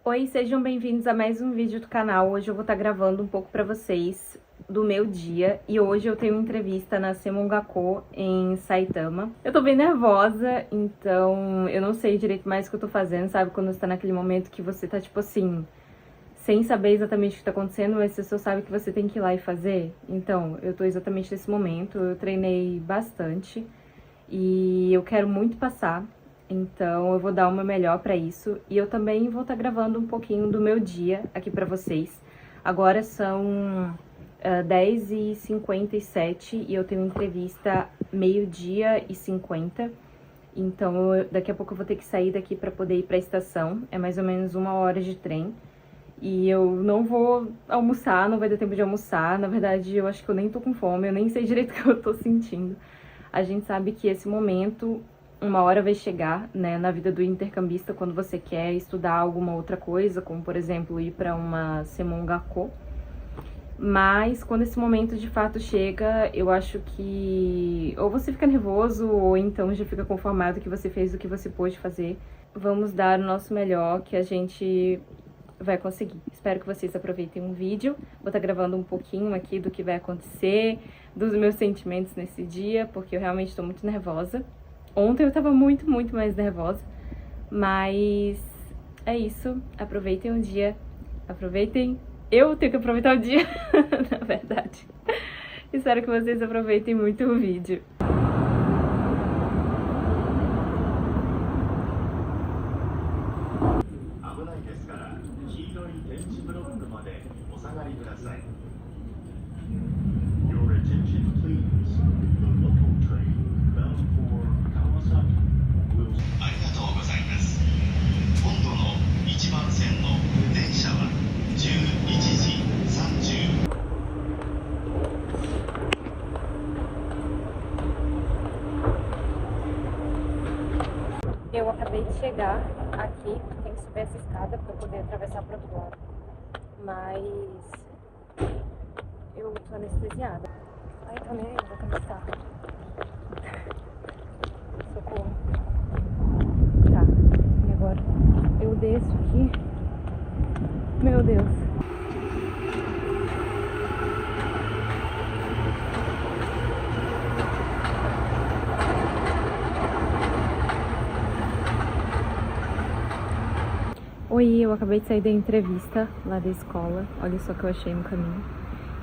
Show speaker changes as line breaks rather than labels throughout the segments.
Oi, sejam bem-vindos a mais um vídeo do canal. Hoje eu vou estar gravando um pouco pra vocês do meu dia e hoje eu tenho uma entrevista na Semongako em Saitama. Eu tô bem nervosa, então eu não sei direito mais o que eu tô fazendo, sabe? Quando você tá naquele momento que você tá tipo assim, sem saber exatamente o que tá acontecendo, mas você só sabe que você tem que ir lá e fazer. Então, eu tô exatamente nesse momento, eu treinei bastante e eu quero muito passar. Então eu vou dar o meu melhor pra isso e eu também vou estar gravando um pouquinho do meu dia aqui pra vocês. Agora são 10h57 e eu tenho entrevista 12h50. Então daqui a pouco eu vou ter que sair daqui pra poder ir pra estação. É mais ou menos 1 hora de trem. E eu não vou almoçar, não vai dar tempo de almoçar. Na verdade, eu acho que eu nem tô com fome, eu nem sei direito o que eu tô sentindo. A gente sabe que esse momento, uma hora vai chegar, né, na vida do intercambista quando você quer estudar alguma outra coisa, como, por exemplo, ir para uma Semongako. Mas quando esse momento de fato chega, eu acho que ou você fica nervoso ou então já fica conformado que você fez o que você pôde fazer. Vamos dar o nosso melhor, que a gente vai conseguir. Espero que vocês aproveitem o vídeo. Vou estar gravando um pouquinho aqui do que vai acontecer, dos meus sentimentos nesse dia, porque eu realmente estou muito nervosa. Ontem eu estava muito mais nervosa, mas é isso. Aproveitem o dia. Aproveitem. Eu tenho que aproveitar o dia, na verdade. Espero que vocês aproveitem muito o vídeo. Eu acabei de chegar aqui, tem que subir essa escada para poder atravessar para o outro lado, mas eu tô anestesiada. Ai, tô nem aí, vou começar. Socorro. Tá, e agora eu desço aqui. Meu Deus. Oi, eu acabei de sair da entrevista lá da escola, olha só o que eu achei no caminho.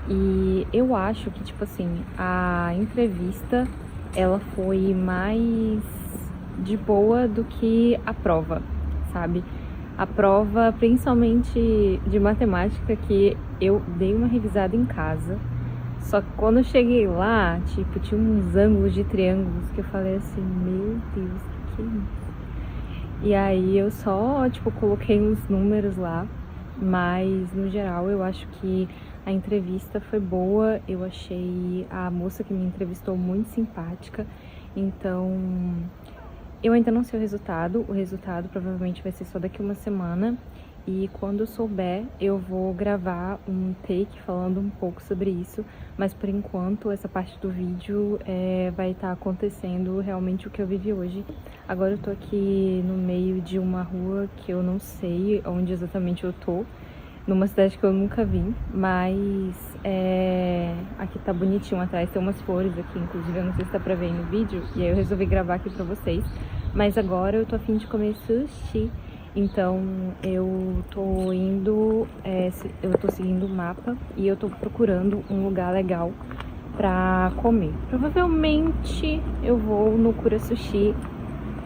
E eu acho que, tipo assim, a entrevista, ela foi mais de boa do que a prova, sabe? A prova, principalmente de matemática, que eu dei uma revisada em casa. Só que quando eu cheguei lá, tipo, tinha uns ângulos de triângulos que eu falei assim, meu Deus, que é isso? E aí eu só, tipo, coloquei uns números lá, mas no geral eu acho que a entrevista foi boa, eu achei a moça que me entrevistou muito simpática, então eu ainda não sei o resultado provavelmente vai ser só daqui uma semana. E quando eu souber, eu vou gravar um take falando um pouco sobre isso, mas por enquanto essa parte do vídeo vai estar acontecendo realmente o que eu vivi hoje. Agora eu tô aqui no meio de uma rua que eu não sei onde exatamente eu tô, numa cidade que eu nunca vim, mas aqui tá bonitinho atrás, tem umas flores aqui, inclusive eu não sei se dá pra ver no vídeo, e aí eu resolvi gravar aqui pra vocês. Mas agora eu tô a fim de comer sushi. Então eu tô indo, eu tô seguindo o mapa e eu tô procurando um lugar legal pra comer. Provavelmente eu vou no Kura Sushi,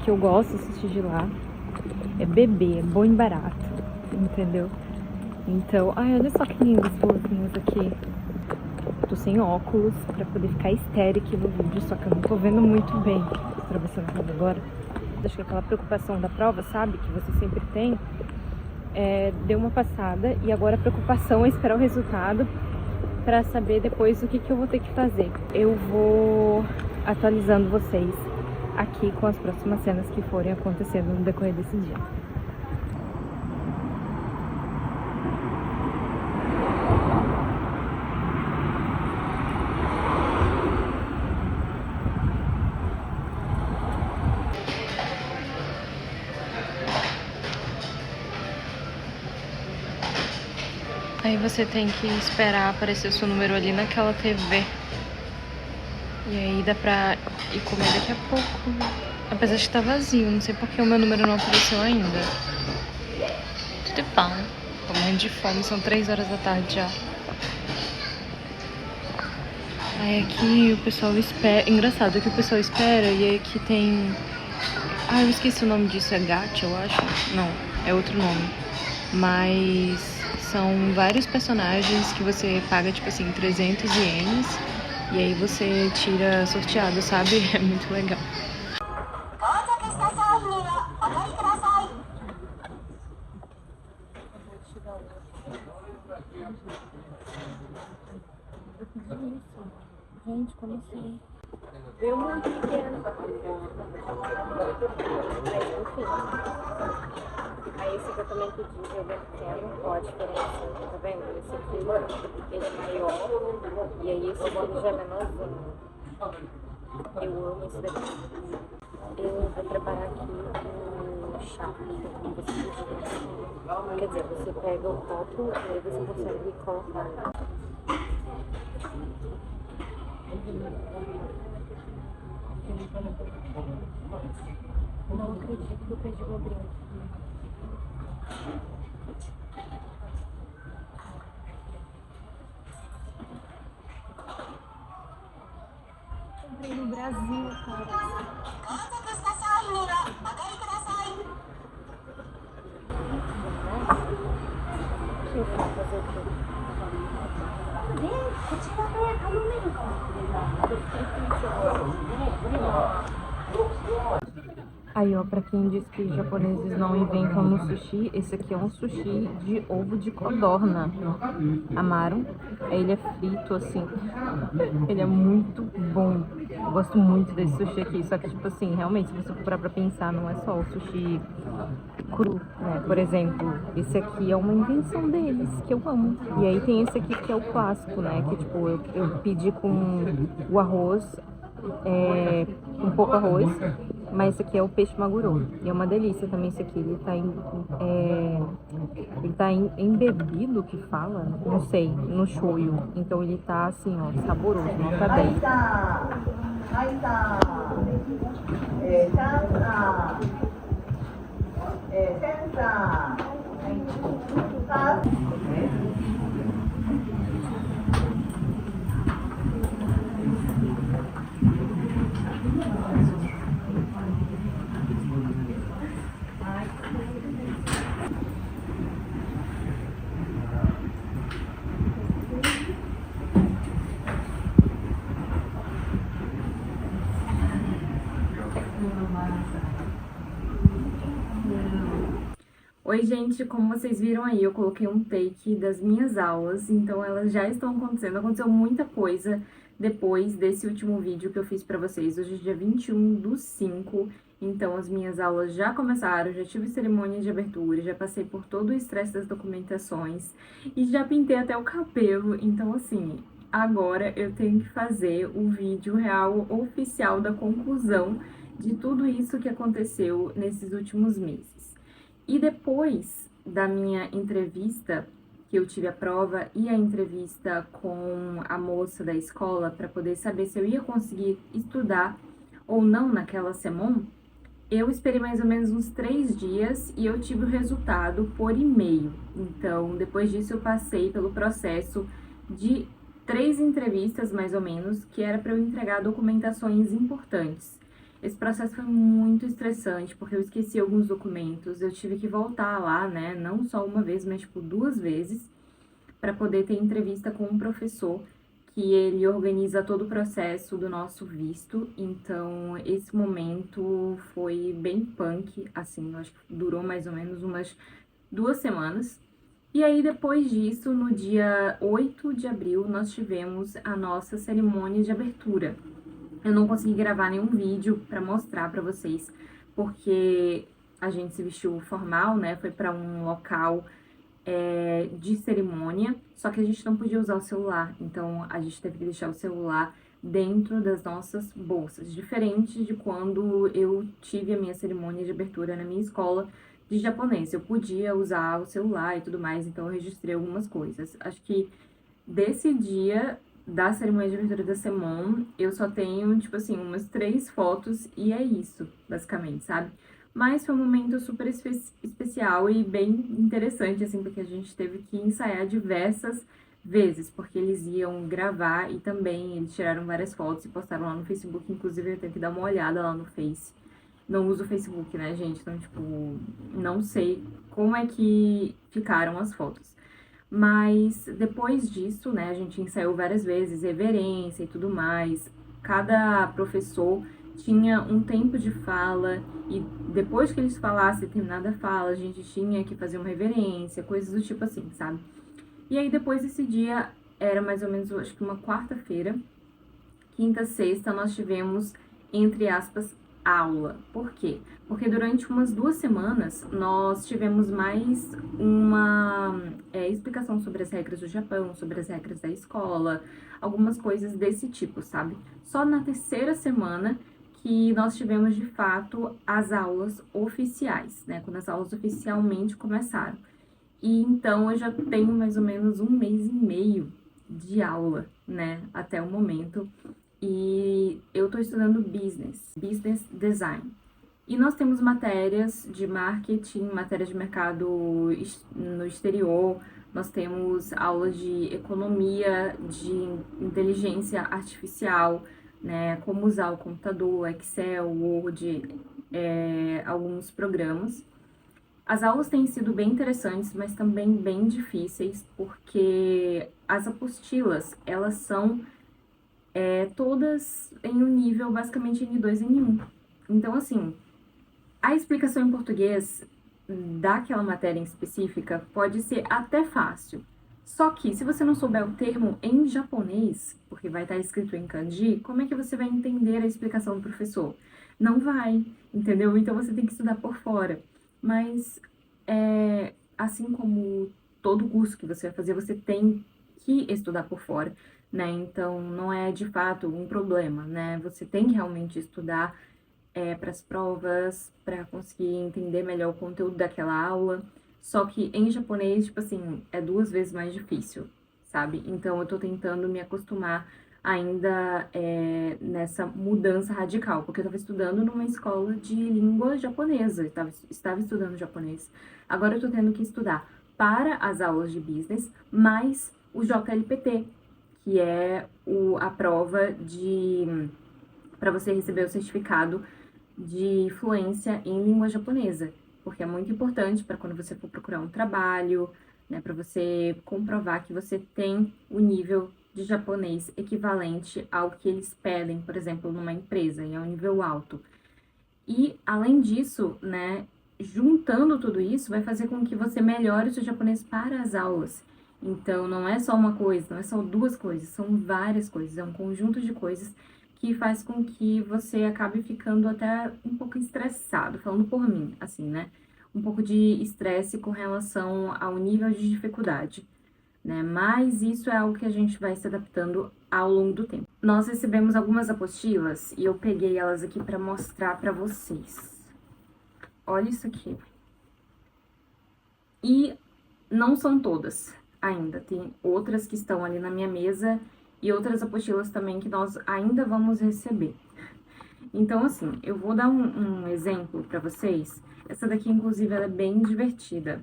que eu gosto de sushi de lá. É bebê, é bom e barato, entendeu? Então, ai, olha só que lindas as florzinhas aqui. Tô sem óculos pra poder ficar estéril no vídeo, só que eu não tô vendo muito bem. Tô atravessando a rua agora. Acho que aquela preocupação da prova, sabe, que você sempre tem, deu uma passada e agora a preocupação é esperar o resultado para saber depois o que eu vou ter que fazer. Eu vou atualizando vocês aqui com as próximas cenas que forem acontecendo no decorrer desse dia. Aí você tem que esperar aparecer o seu número ali naquela TV. E aí dá pra ir comer daqui a pouco. Apesar de estar vazio, não sei porque o meu número não apareceu ainda. Tudo bom. Tô morrendo de fome, são 3 horas da tarde já. Aí aqui o pessoal espera. Engraçado que o pessoal espera e aí aqui tem. Ah, eu esqueci o nome disso, é gacha, eu acho. Não, é outro nome. Mas são vários personagens que você paga, tipo assim, 300 ienes. E aí você tira sorteado, sabe? É muito legal. Gente, como assim? Veio muito pequeno. Enfim. Aí esse que eu também pedi, veio bem pequeno. Ó a diferença, tá vendo? Esse aqui, ele é maior. E aí esse aqui já é menorzinho. Eu amo esse daqui. Eu vou preparar aqui o chá, como você pediu. Quer dizer, você pega o copo e aí você consegue colocar. Não acredito que eu perdi meu brinco. Comprei no Brasil, cara. Deixa eu fazer aqui. Aí, ó, pra quem diz que os japoneses não inventam no sushi, esse aqui é um sushi de ovo de codorna. Amaram? Ele é frito, assim. Ele é muito bom. Eu gosto muito desse sushi aqui. Só que, tipo assim, realmente, se você for parar pra pensar, não é só o sushi cru, né? Por exemplo, esse aqui é uma invenção deles, que eu amo. E aí tem esse aqui que é o clássico, né? Que, tipo, eu pedi com o arroz, um pouco arroz. Mas esse aqui é o peixe maguro. E é uma delícia também esse aqui. Ele tá embebido, que fala? Não sei, no shoyu. Então ele tá assim, ó, saboroso, nota 10. Oi, gente, como vocês viram aí, eu coloquei um take das minhas aulas, então elas já estão acontecendo. Aconteceu muita coisa depois desse último vídeo que eu fiz pra vocês. Hoje é dia 21/5, então as minhas aulas já começaram, já tive cerimônia de abertura, já passei por todo o estresse das documentações e já pintei até o cabelo. Então, assim, agora eu tenho que fazer o vídeo real oficial da conclusão de tudo isso que aconteceu nesses últimos meses. E depois da minha entrevista, que eu tive a prova e a entrevista com a moça da escola para poder saber se eu ia conseguir estudar ou não naquela semana, eu esperei mais ou menos uns 3 dias e eu tive o resultado por e-mail. Então, depois disso eu passei pelo processo de 3 entrevistas, mais ou menos, que era para eu entregar documentações importantes. Esse processo foi muito estressante, porque eu esqueci alguns documentos, eu tive que voltar lá, né, não só uma vez, mas tipo 2 vezes, para poder ter entrevista com um professor, que ele organiza todo o processo do nosso visto. Então, esse momento foi bem punk, assim, eu acho que durou mais ou menos umas 2 semanas. E aí, depois disso, no dia 8 de abril, nós tivemos a nossa cerimônia de abertura. Eu não consegui gravar nenhum vídeo pra mostrar pra vocês, porque a gente se vestiu formal, né? Foi pra um local de cerimônia, só que a gente não podia usar o celular, então a gente teve que deixar o celular dentro das nossas bolsas, diferente de quando eu tive a minha cerimônia de abertura na minha escola,
de japonês. Eu podia usar o celular e tudo mais, então eu registrei algumas coisas. Acho que desse dia da cerimônia de abertura da Semon, eu só tenho, tipo assim, umas 3 fotos e é isso, basicamente, sabe? Mas foi um momento super especial e bem interessante, assim, porque a gente teve que ensaiar diversas vezes, porque eles iam gravar e também eles tiraram várias fotos e postaram lá no Facebook, inclusive eu tenho que dar uma olhada lá no Face. Não uso o Facebook, né, gente? Então, tipo, não sei como é que ficaram as fotos. Mas depois disso, né, a gente ensaiou várias vezes, reverência e tudo mais. Cada professor tinha um tempo de fala e depois que eles falassem determinada fala, a gente tinha que fazer uma reverência, coisas do tipo assim, sabe? E aí depois desse dia, era mais ou menos, acho que uma quarta-feira, quinta, sexta, nós tivemos, entre aspas, aula. Por quê? Porque durante umas 2 semanas nós tivemos mais uma explicação sobre as regras do Japão, sobre as regras da escola, algumas coisas desse tipo, sabe? Só na terceira semana que nós tivemos de fato as aulas oficiais, né? Quando as aulas oficialmente começaram. E então eu já tenho mais ou menos 1 mês e meio de aula, né? Até o momento. E eu estou estudando business design. E nós temos matérias de marketing, matérias de mercado no exterior, nós temos aulas de economia, de inteligência artificial, né, como usar o computador, Excel, Word, alguns programas. As aulas têm sido bem interessantes, mas também bem difíceis, porque as apostilas, elas são todas em um nível basicamente N2 e N1. Então, assim, a explicação em português daquela matéria em específica pode ser até fácil. Só que, se você não souber o termo em japonês, porque vai estar escrito em kanji, como é que você vai entender a explicação do professor? Não vai, entendeu? Então você tem que estudar por fora. Mas, assim como todo curso que você vai fazer, você tem que estudar por fora, né? Então, não é de fato um problema, né? Você tem que realmente estudar para as provas, para conseguir entender melhor o conteúdo daquela aula. Só que em japonês, tipo assim, é 2 vezes mais difícil, sabe? Então eu tô tentando me acostumar ainda nessa mudança radical, porque eu tava estudando numa escola de língua japonesa, estava estudando japonês. Agora eu tô tendo que estudar para as aulas de business, mais o JLPT, que é a prova de para você receber o certificado de fluência em língua japonesa, porque é muito importante para quando você for procurar um trabalho, né, para você comprovar que você tem o nível de japonês equivalente ao que eles pedem, por exemplo, numa empresa, e é um nível alto. E, além disso, né, juntando tudo isso, vai fazer com que você melhore o seu japonês para as aulas. Então, não é só uma coisa, não é só 2 coisas, são várias coisas, é um conjunto de coisas que faz com que você acabe ficando até um pouco estressado, falando por mim, assim, né? Um pouco de estresse com relação ao nível de dificuldade, né? Mas isso é algo que a gente vai se adaptando ao longo do tempo. Nós recebemos algumas apostilas e eu peguei elas aqui para mostrar para vocês. Olha isso aqui. E não são todas ainda, tem outras que estão ali na minha mesa e outras apostilas também que nós ainda vamos receber. Então, assim, eu vou dar um exemplo para vocês. Essa daqui, inclusive, ela é bem divertida.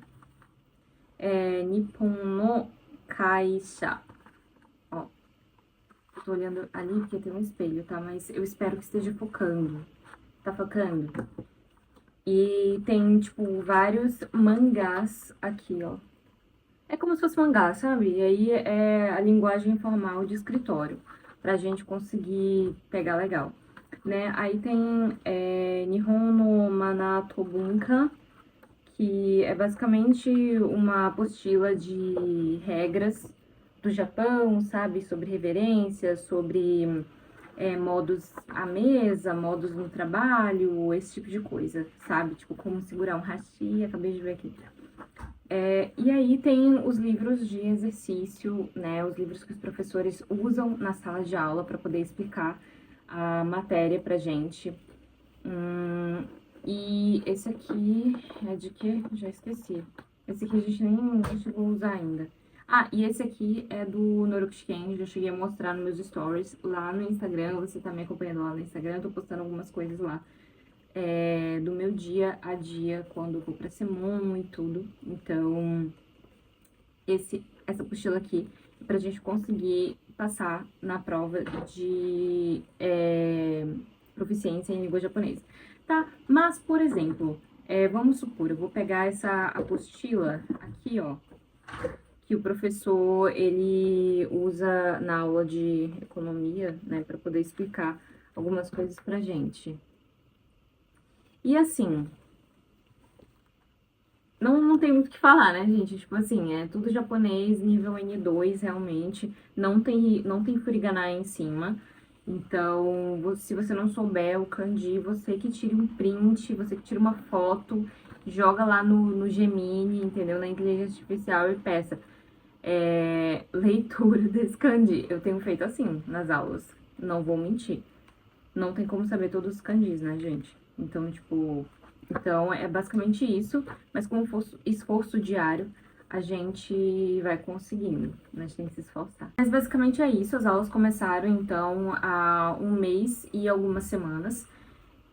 É Nippon no Kaisha. Ó, tô olhando ali porque tem um espelho, tá? Mas eu espero que esteja focando. Tá focando? E tem, tipo, vários mangás aqui, ó. É como se fosse mangá, sabe? E aí é a linguagem informal de escritório, pra gente conseguir pegar legal, né? Aí tem Nihon no Manato Bunka, que é basicamente uma apostila de regras do Japão, sabe? Sobre reverência, sobre modos à mesa, modos no trabalho, esse tipo de coisa, sabe? Tipo, como segurar um hashi, acabei de ver aqui. E aí tem os livros de exercício, né? Os livros que os professores usam na sala de aula para poder explicar a matéria pra gente. E esse aqui é de quê? Já esqueci. Esse aqui a gente nem chegou a usar ainda. Ah, e esse aqui é do Noruxken, já cheguei a mostrar nos meus stories lá no Instagram. Você tá me acompanhando lá no Instagram, eu tô postando algumas coisas lá. Do meu dia a dia, quando eu vou pra Semon e tudo. Então, essa apostila aqui é pra gente conseguir passar na prova de proficiência em língua japonesa, tá? Mas, por exemplo, vamos supor, eu vou pegar essa apostila aqui, ó, que o professor, ele usa na aula de economia, né, pra poder explicar algumas coisas pra gente. E assim, não tem muito o que falar, né, gente? Tipo assim, é tudo japonês, nível N2, realmente. Não tem furigana em cima. Então, se você não souber o kanji, você que tire um print, você que tire uma foto, joga lá no Gemini, entendeu? Na inteligência artificial e peça leitura desse kanji. Eu tenho feito assim nas aulas, não vou mentir. Não tem como saber todos os kanjis, né, gente? Então, tipo, então é basicamente isso, mas com esforço diário a gente vai conseguindo, né? A gente tem que se esforçar. Mas basicamente é isso, as aulas começaram então há um mês e algumas semanas.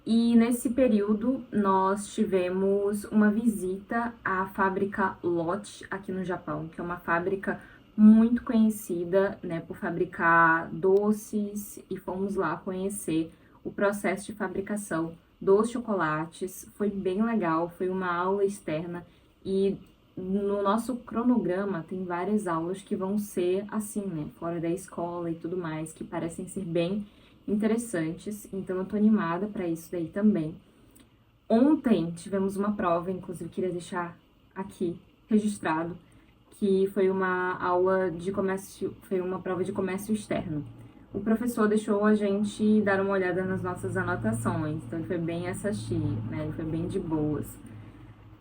E nesse período nós tivemos uma visita à fábrica Lotte aqui no Japão, que é uma fábrica muito conhecida, né, por fabricar doces, e fomos lá conhecer o processo de fabricação dos chocolates. Foi bem legal, foi uma aula externa e no nosso cronograma tem várias aulas que vão ser assim, né, fora da escola e tudo mais, que parecem ser bem interessantes, então eu tô animada para isso daí também. Ontem tivemos uma prova, inclusive queria deixar aqui registrado, que foi uma aula de comércio, foi uma prova de comércio externo. O professor deixou a gente dar uma olhada nas nossas anotações, então ele foi bem assistir, né? Ele foi bem de boas.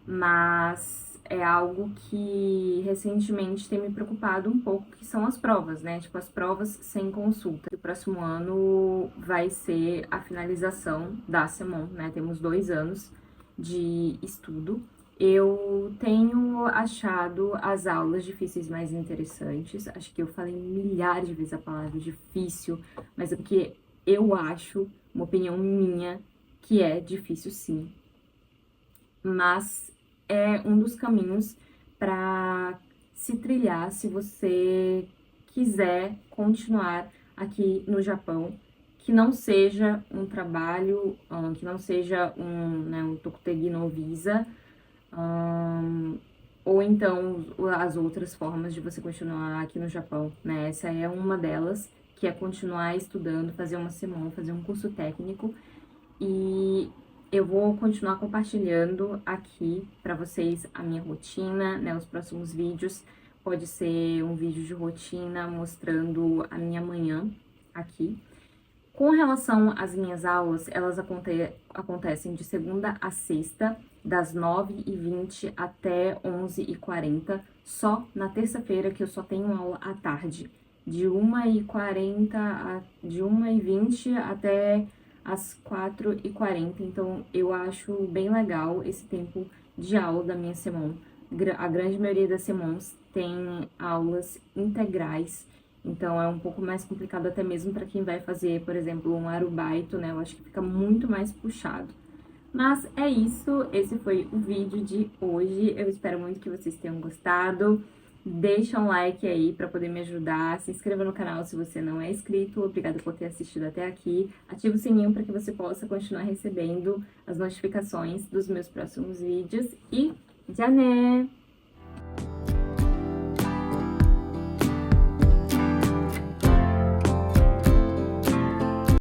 Mas é algo que recentemente tem me preocupado um pouco, que são as provas, né? Tipo, as provas sem consulta. O próximo ano vai ser a finalização da Semon, né? Temos 2 anos de estudo. Eu tenho achado as aulas difíceis mais interessantes. Acho que eu falei milhares de vezes a palavra difícil, mas é porque eu acho, uma opinião minha, que é difícil sim. Mas é um dos caminhos para se trilhar se você quiser continuar aqui no Japão, que não seja um trabalho, que não seja um Tokutegi no Visa, ou então as outras formas de você continuar aqui no Japão, né? Essa é uma delas, que é continuar estudando, fazer uma semana, fazer um curso técnico, e eu vou continuar compartilhando aqui para vocês a minha rotina, né? Os próximos vídeos pode ser um vídeo de rotina mostrando a minha manhã aqui. Com relação às minhas aulas, elas acontecem de segunda a sexta, das 9h20 até 11h40, só na terça-feira que eu só tenho aula à tarde, de 1h20 até às 4h40, então eu acho bem legal esse tempo de aula da minha Semon. A grande maioria das Semons tem aulas integrais, então é um pouco mais complicado até mesmo para quem vai fazer, por exemplo, um arubaito, né? Eu acho que fica muito mais puxado. Mas é isso, esse foi o vídeo de hoje. Eu espero muito que vocês tenham gostado. Deixa um like aí para poder me ajudar. Se inscreva no canal se você não é inscrito. Obrigada por ter assistido até aqui. Ative o sininho para que você possa continuar recebendo as notificações dos meus próximos vídeos. E já né!